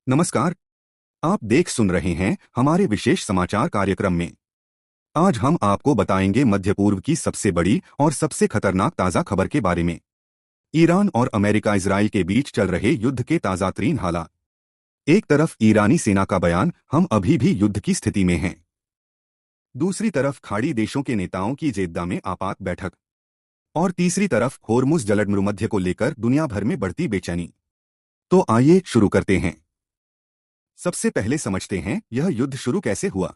नमस्कार। आप देख सुन रहे हैं हमारे विशेष समाचार कार्यक्रम में। आज हम आपको बताएंगे मध्य पूर्व की सबसे बड़ी और सबसे खतरनाक ताज़ा खबर के बारे में। ईरान और अमेरिका इजराइल के बीच चल रहे युद्ध के ताज़ा तरीन हालात। एक तरफ ईरानी सेना का बयान, हम अभी भी युद्ध की स्थिति में हैं। दूसरी तरफ खाड़ी देशों के नेताओं की जेद्दा में आपात बैठक। और तीसरी तरफ होर्मुज जलसंधि को लेकर दुनिया भर में बढ़ती बेचैनी। तो आइए शुरू करते हैं। सबसे पहले समझते हैं यह युद्ध शुरू कैसे हुआ।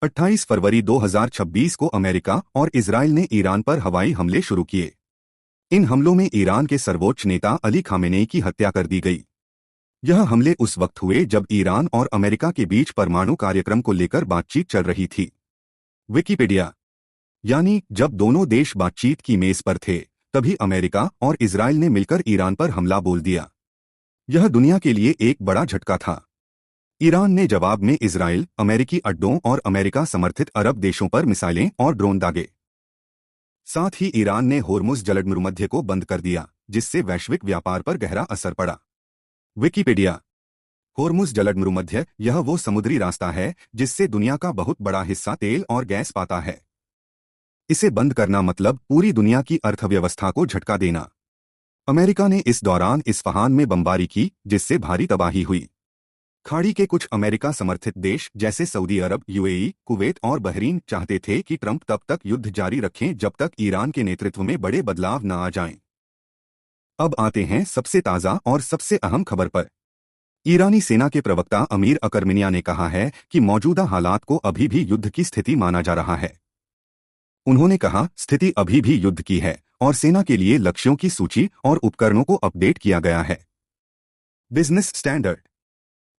28 फरवरी 2026 को अमेरिका और इजराइल ने ईरान पर हवाई हमले शुरू किए। इन हमलों में ईरान के सर्वोच्च नेता अली खामेनेई की हत्या कर दी गई। यह हमले उस वक्त हुए जब ईरान और अमेरिका के बीच परमाणु कार्यक्रम को लेकर बातचीत चल रही थी। विकिपीडिया। यानी जब दोनों देश बातचीत की मेज पर थे, तभी अमेरिका और इजराइल ने मिलकर ईरान पर हमला बोल दिया। यह दुनिया के लिए एक बड़ा झटका था। ईरान ने जवाब में इजराइल, अमेरिकी अड्डों और अमेरिका समर्थित अरब देशों पर मिसाइलें और ड्रोन दागे। साथ ही ईरान ने होर्मुज जलसंधि को बंद कर दिया, जिससे वैश्विक व्यापार पर गहरा असर पड़ा। विकिपीडिया। होर्मुज जलसंधि यह वो समुद्री रास्ता है जिससे दुनिया का बहुत बड़ा हिस्सा तेल और गैस पाता है। इसे बंद करना मतलब पूरी दुनिया की अर्थव्यवस्था को झटका देना। अमेरिका ने इस दौरान इस्फहान में बमबारी की, जिससे भारी तबाही हुई। खाड़ी के कुछ अमेरिका समर्थित देश जैसे सऊदी अरब, यूएई, कुवैत और बहरीन चाहते थे कि ट्रंप तब तक युद्ध जारी रखें जब तक ईरान के नेतृत्व में बड़े बदलाव न आ जाएं। अब आते हैं सबसे ताज़ा और सबसे अहम खबर पर। ईरानी सेना के प्रवक्ता अमीर अकरमिनिया ने कहा है कि मौजूदा हालात को अभी भी युद्ध की स्थिति माना जा रहा है। उन्होंने कहा, स्थिति अभी भी युद्ध की है और सेना के लिए लक्ष्यों की सूची और उपकरणों को अपडेट किया गया है। Business standard.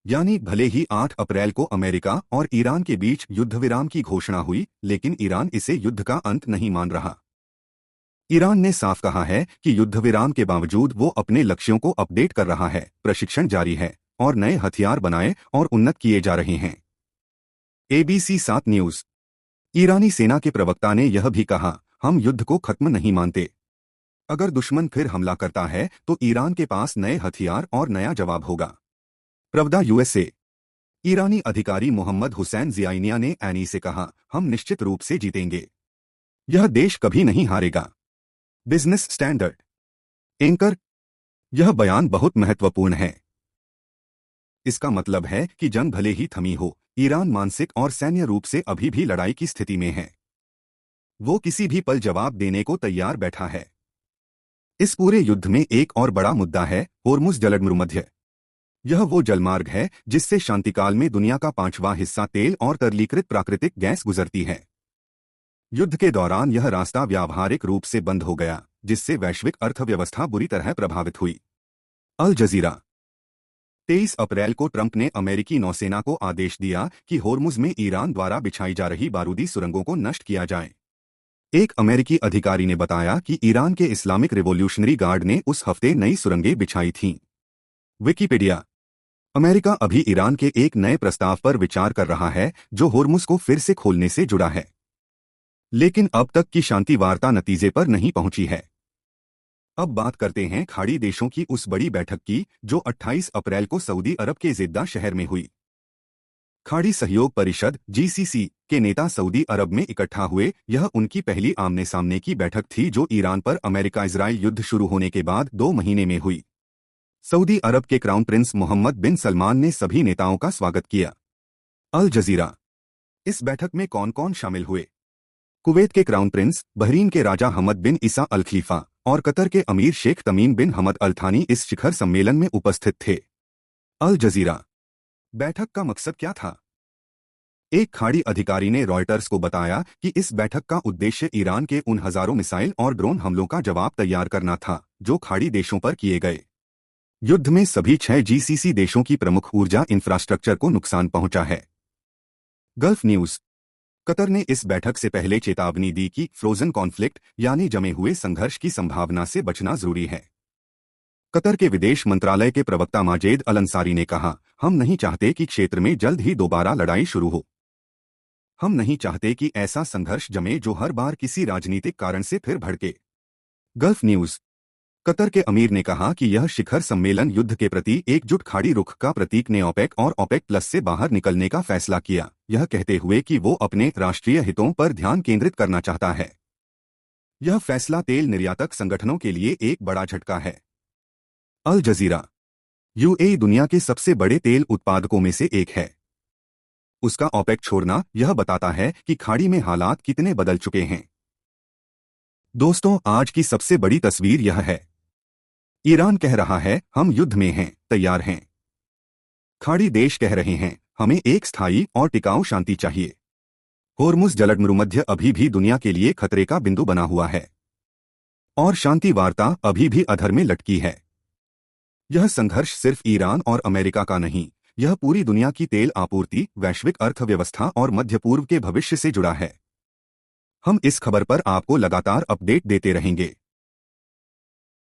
यानी भले ही 8 अप्रैल को अमेरिका और ईरान के बीच युद्ध विराम की घोषणा हुई, लेकिन ईरान इसे युद्ध का अंत नहीं मान रहा। ईरान ने साफ कहा है कि युद्ध विराम के बावजूद वो अपने लक्ष्यों को अपडेट कर रहा है, प्रशिक्षण जारी है और नए हथियार बनाए और उन्नत किए जा रहे हैं। ABC 7 news. ईरानी सेना के प्रवक्ता ने यह भी कहा, हम युद्ध को खत्म नहीं मानते। अगर दुश्मन फिर हमला करता है तो ईरान के पास नए हथियार और नया जवाब होगा। प्रवक्ता USA। ईरानी अधिकारी मोहम्मद हुसैन जियाइनिया ने एनी से कहा, हम निश्चित रूप से जीतेंगे। यह देश कभी नहीं हारेगा। Business standard. एंकर। यह बयान बहुत महत्वपूर्ण है। इसका मतलब है कि जंग भले ही थमी हो, ईरान मानसिक और सैन्य रूप से अभी भी लड़ाई की स्थिति में है। वो किसी भी पल जवाब देने को तैयार बैठा है। इस पूरे युद्ध में एक और बड़ा मुद्दा है, होर्मुज जलसंधि। यह वो जलमार्ग है जिससे शांतिकाल में दुनिया का 5वां हिस्सा तेल और तरलीकृत प्राकृतिक गैस गुजरती है। युद्ध के दौरान यह रास्ता व्यावहारिक रूप से बंद हो गया, जिससे वैश्विक अर्थव्यवस्था बुरी तरह प्रभावित हुई। अल जजीरा। 23 अप्रैल को ट्रंप ने अमेरिकी नौसेना को आदेश दिया कि होर्मुज में ईरान द्वारा बिछाई जा रही बारूदी सुरंगों को नष्ट किया जाए। एक अमेरिकी अधिकारी ने बताया कि ईरान के इस्लामिक रिवॉल्यूशनरी गार्ड ने उस हफ्ते नई सुरंगें बिछाई थीं। विकिपीडिया। अमेरिका अभी ईरान के एक नए प्रस्ताव पर विचार कर रहा है जो होर्मुज को फिर से खोलने से जुड़ा है, लेकिन अब तक की शांति वार्ता नतीजे पर नहीं पहुंची है। अब बात करते हैं खाड़ी देशों की उस बड़ी बैठक की जो 28 अप्रैल को सऊदी अरब के जिद्दा शहर में हुई। खाड़ी सहयोग परिषद GCC के नेता सऊदी अरब में इकट्ठा हुए। यह उनकी पहली आमने सामने की बैठक थी जो ईरान पर अमेरिका इजराइल युद्ध शुरू होने के बाद 2 महीने में हुई। सऊदी अरब के क्राउन प्रिंस मोहम्मद बिन सलमान ने सभी नेताओं का स्वागत किया। अल जजीरा। इस बैठक में कौन कौन शामिल हुए। कुवैत के क्राउन प्रिंस, बहरीन के राजा हमद बिन ईसा अल खलीफा और कतर के अमीर शेख तमीम बिन हमद अल थानी इस शिखर सम्मेलन में उपस्थित थे। अल जजीरा। बैठक का मकसद क्या था। एक खाड़ी अधिकारी ने रॉयटर्स को बताया कि इस बैठक का उद्देश्य ईरान के उन हजारों मिसाइल और ड्रोन हमलों का जवाब तैयार करना था जो खाड़ी देशों पर किए गए। युद्ध में सभी 6 GCC देशों की प्रमुख ऊर्जा इंफ्रास्ट्रक्चर को नुकसान पहुंचा है। Gulf news. कतर ने इस बैठक से पहले चेतावनी दी कि फ्रोजन कॉन्फ्लिक्ट यानी जमे हुए संघर्ष की संभावना से बचना जरूरी है। कतर के विदेश मंत्रालय के प्रवक्ता माजेद अल अंसारी ने कहा, हम नहीं चाहते कि क्षेत्र में जल्द ही दोबारा लड़ाई शुरू हो। हम नहीं चाहते कि ऐसा संघर्ष जमे जो हर बार किसी राजनीतिक कारण से फिर भड़के। Gulf news. कतर के अमीर ने कहा कि यह शिखर सम्मेलन युद्ध के प्रति एकजुट खाड़ी रुख का प्रतीक ने ओपेक और ओपेक प्लस से बाहर निकलने का फैसला किया, यह कहते हुए कि वो अपने राष्ट्रीय हितों पर ध्यान केंद्रित करना चाहता है। यह फैसला तेल निर्यातक संगठनों के लिए एक बड़ा झटका है। अल जजीरा। यूएई दुनिया के सबसे बड़े तेल उत्पादकों में से एक है। उसका ओपेक छोड़ना यह बताता है कि खाड़ी में हालात कितने बदल चुके हैं। दोस्तों, आज की सबसे बड़ी तस्वीर यह है। ईरान कह रहा है, हम युद्ध में हैं, तैयार हैं। खाड़ी देश कह रहे हैं, हमें एक स्थायी और टिकाऊ शांति चाहिए। होर्मुज जलसंधि अभी भी दुनिया के लिए खतरे का बिंदु बना हुआ है और शांति वार्ता अभी भी अधर में लटकी है। यह संघर्ष सिर्फ ईरान और अमेरिका का नहीं, यह पूरी दुनिया की तेल आपूर्ति, वैश्विक अर्थव्यवस्था और मध्य पूर्व के भविष्य से जुड़ा है। हम इस खबर पर आपको लगातार अपडेट देते रहेंगे।